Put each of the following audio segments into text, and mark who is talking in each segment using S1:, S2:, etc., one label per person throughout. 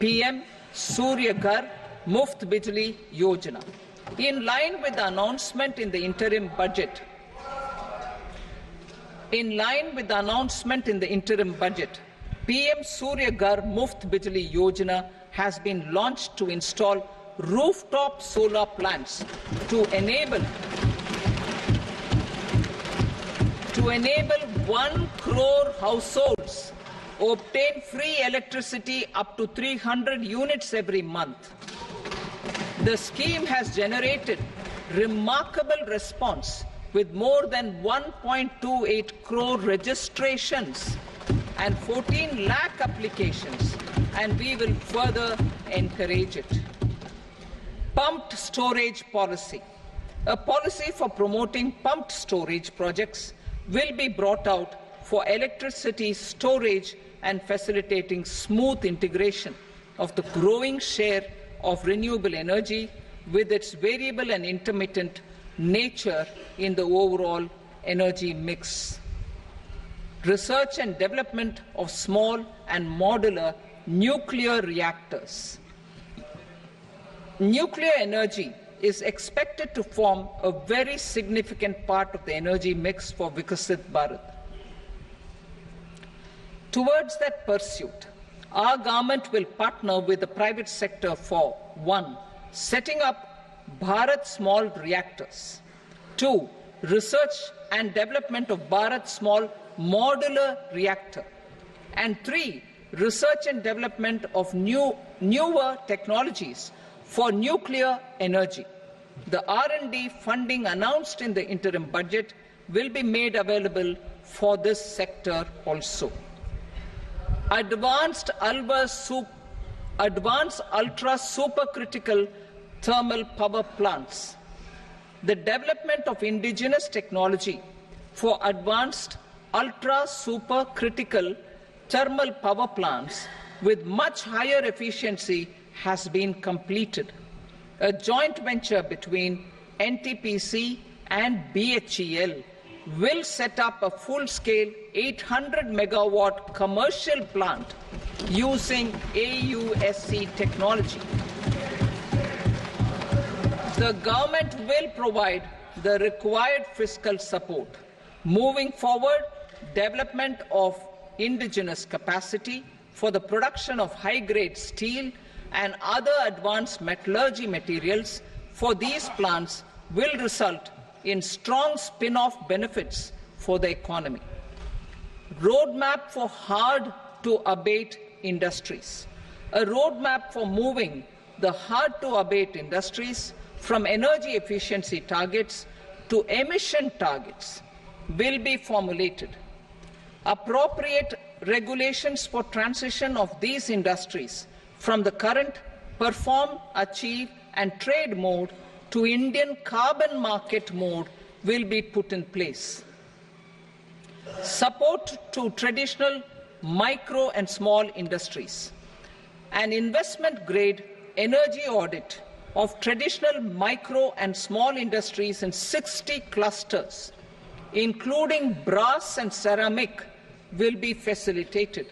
S1: PM Surya Ghar Muft Bijli Yojana. In line with the announcement in the interim budget, PM Surya Ghar Muft Bijli Yojana has been launched to install rooftop solar plants to enable 1 crore households obtain free electricity up to 300 units every month. The scheme has generated remarkable response with more than 1.28 crore registrations and 14 lakh applications, and we will further encourage it. Pumped storage policy. A policy for promoting pumped storage projects will be brought out for electricity storage and facilitating smooth integration of the growing share of renewable energy with its variable and intermittent nature in the overall energy mix. Research and development of small and modular nuclear reactors. Nuclear energy is expected to form a very significant part of the energy mix for Vikasit Bharat. Towards that pursuit, our government will partner with the private sector for 1. Setting up Bharat Small Reactors, 2. Research and development of Bharat Small Modular Reactor, and 3. Research and development of newer technologies for nuclear energy. The R&D funding announced in the interim budget will be made available for this sector also. Advanced ultra supercritical thermal power plants. The development of indigenous technology for advanced ultra supercritical thermal power plants with much higher efficiency has been completed. A joint venture between NTPC and BHEL will set up a full-scale 800 megawatt commercial plant using AUSC technology. The government will provide the required fiscal support. Moving forward, development of indigenous capacity for the production of high-grade steel and other advanced metallurgy materials for these plants will result in strong spin-off benefits for the economy. Roadmap for hard-to-abate industries. A roadmap for moving the hard-to-abate industries from energy efficiency targets to emission targets will be formulated. Appropriate regulations for transition of these industries from the current perform, achieve and trade mode to Indian carbon market mode will be put in place. Support to traditional micro and small industries. An investment-grade energy audit of traditional micro and small industries in 60 clusters, including brass and ceramic, will be facilitated.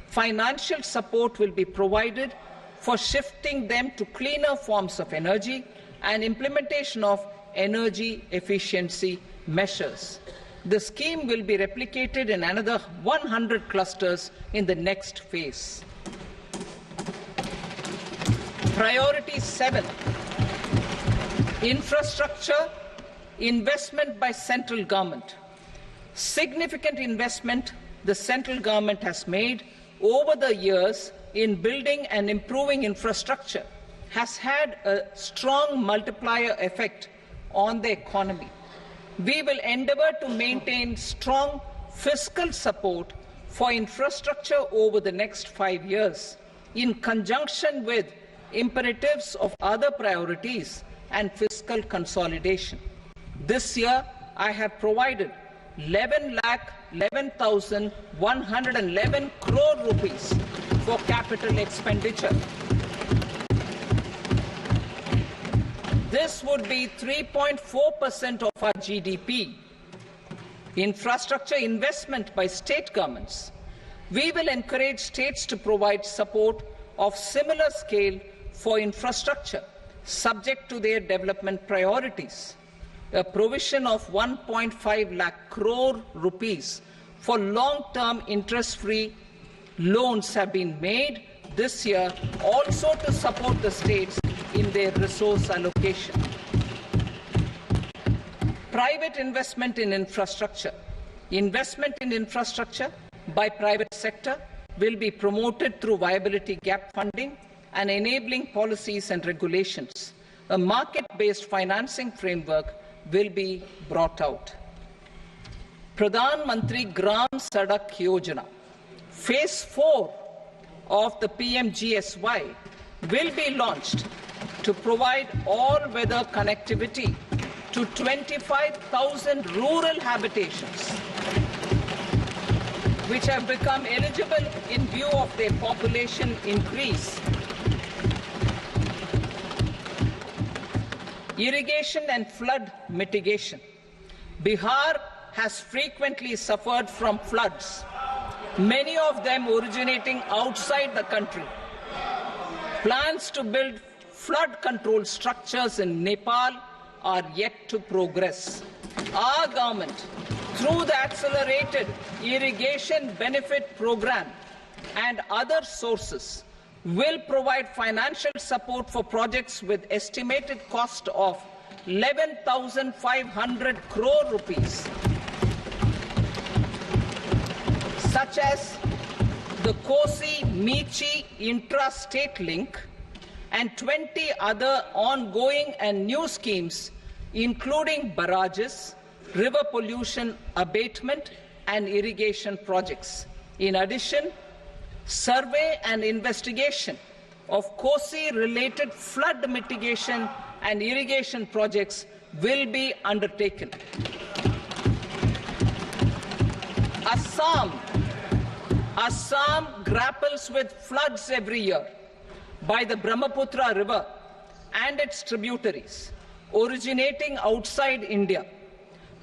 S1: Financial support will be provided for shifting them to cleaner forms of energy and implementation of energy efficiency measures. The scheme will be replicated in another 100 clusters in the next phase. Priority 7, infrastructure investment by central government. Significant investment the central government has made over the years in building and improving infrastructure has had a strong multiplier effect on the economy. We will endeavour to maintain strong fiscal support for infrastructure over the next 5 years in conjunction with imperatives of other priorities and fiscal consolidation. This year, I have provided 11,11,111 crore rupees for capital expenditure. This would be 3.4% of our GDP. Infrastructure investment by state governments. We will encourage states to provide support of similar scale for infrastructure, subject to their development priorities. A provision of 1.5 lakh crore rupees for long-term interest-free loans have been made this year also to support the states in their resource allocation. Private investment in infrastructure. Investment in infrastructure by private sector will be promoted through viability gap funding and enabling policies and regulations. A market-based financing framework will be brought out. Pradhan Mantri Gram Sadak Yojana, Phase 4 of the PMGSY will be launched to provide all-weather connectivity to 25,000 rural habitations, which have become eligible in view of their population increase. Irrigation and flood mitigation. Bihar has frequently suffered from floods, many of them originating outside the country. Plans to build flood control structures in Nepal are yet to progress. Our government, through the Accelerated Irrigation Benefit Program and other sources, will provide financial support for projects with estimated cost of 11,500 crore rupees, such as the Kosi-Michi intra-state link and 20 other ongoing and new schemes, including barrages, river pollution abatement and irrigation projects. In addition, survey and investigation of Kosi-related flood mitigation and irrigation projects will be undertaken. Assam grapples with floods every year by the Brahmaputra River and its tributaries originating outside India.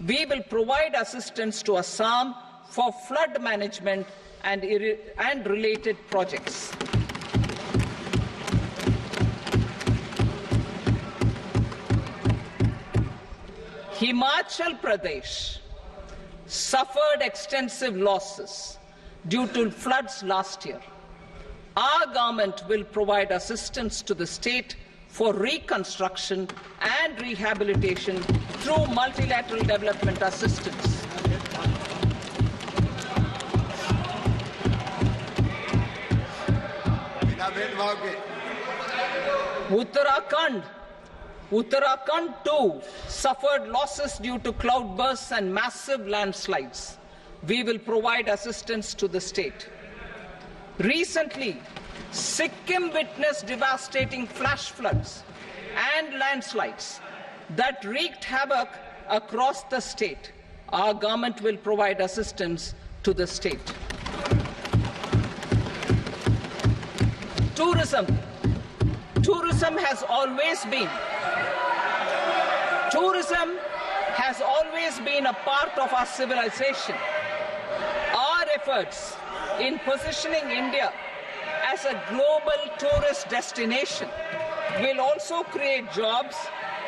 S1: We will provide assistance to Assam for flood management and related projects. Himachal Pradesh suffered extensive losses due to floods last year. Our government will provide assistance to the state for reconstruction and rehabilitation through multilateral development assistance. Uttarakhand too suffered losses due to cloudbursts and massive landslides. We will provide assistance to the state. Recently, Sikkim witnessed devastating flash floods and landslides that wreaked havoc across the state. Our government will provide assistance to the state. Tourism. Tourism has always been a part of our civilization. Our efforts in positioning India as a global tourist destination will also create jobs,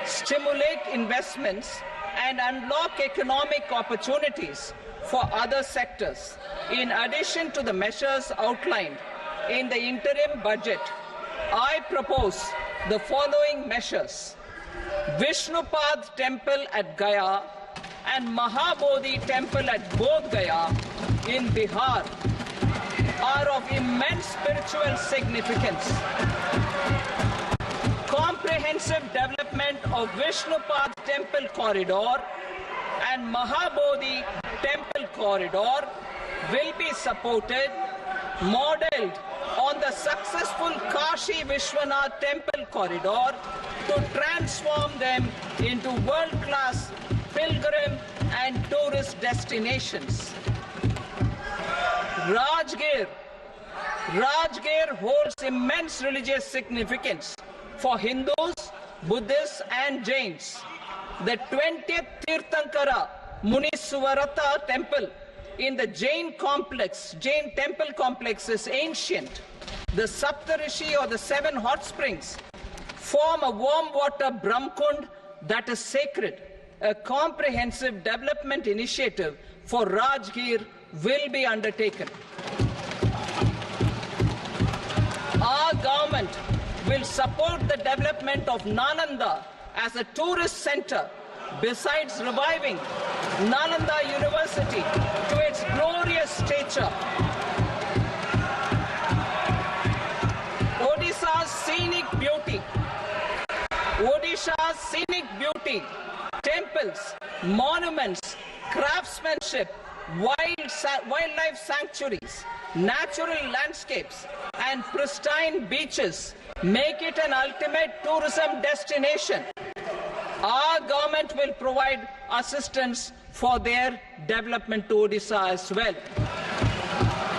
S1: stimulate investments, and unlock economic opportunities for other sectors. In addition to the measures outlined in the interim budget, I propose the following measures. Vishnupad Temple at Gaya and Mahabodhi Temple at Bodh Gaya in Bihar are of immense spiritual significance. Comprehensive development of Vishnupad Temple Corridor and Mahabodhi Temple Corridor will be supported, modeled on the successful Kashi Vishwanath Temple Corridor to transform them into world-class pilgrim and tourist destinations. Rajgir holds immense religious significance for Hindus, Buddhists and Jains. The 20th Tirthankara Muniswarata temple in the Jain temple complex is ancient The Saptarishi or the 7 hot springs form a warm water Brahmkund that is sacred. A comprehensive development initiative for Rajgir will be undertaken. Our government will support the development of Nalanda as a tourist center, besides reviving Nalanda University to its glorious stature. Odisha's scenic beauty, temples, monuments, craftsmanship, wildlife sanctuaries, natural landscapes, and pristine beaches make it an ultimate tourism destination. Our government will provide assistance for their development to Odisha as well.